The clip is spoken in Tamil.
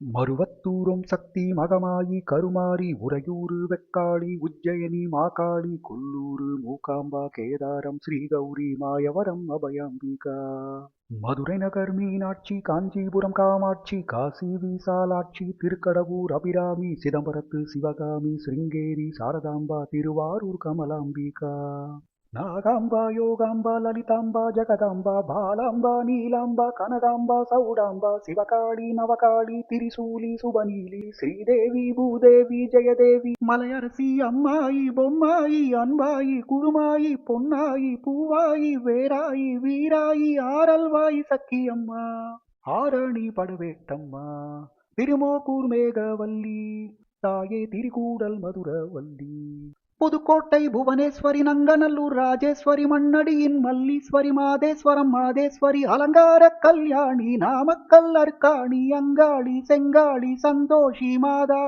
மருவத்தூரும் சக்தி மகமாயி கருமாரி உறையூரு வெக்காளி உஜ்ஜயினி மாகாளி கொல்லூரு மூகாம்பா கேதாரம் ஸ்ரீகௌரி மாயவரம் அபயாம்பிகா மதுரை நகர் மீனாட்சி காஞ்சிபுரம் காமாட்சி காசி விசாலாட்சி திருக்கடவூர் அபிராமி சிதம்பரத்து சிவகாமி சிருங்கேரி சாரதாம்பா திருவாரூர் கமலாம்பிகா நாகாம்பா யோகாம்பா லலிதாம்பா ஜகதாம்பா பாலாம்பா நீலாம்பா கனகாம்பா சௌடாம்பா சிவகாளி நவகாளி திரிசூலி சுபநீலி ஸ்ரீதேவி பூதேவி ஜெயதேவி மலையரசி அம்மாயி பொம்மாயி அன்பாயி குழுமாயி பொன்னாயி பூவாயி வேராயி வீராயி ஆரல்வாயி சக்கியம்மா ஆரணி படவேட்டம்மா திருமோக்கூர் மேகவல்லி தாயே திரிகூடல் மதுரவல்லி புதுக்கோட்டை புவனேஸ்வரி நங்கநல்லூர் ராஜேஸ்வரி மண்ணடியின் மல்லீஸ்வரி மாதேஸ்வரம் மாதேஸ்வரி அலங்கார கல்யாணி நாமக்கல் அர்க்காணி அங்காளி செங்காளி சந்தோஷி மாதா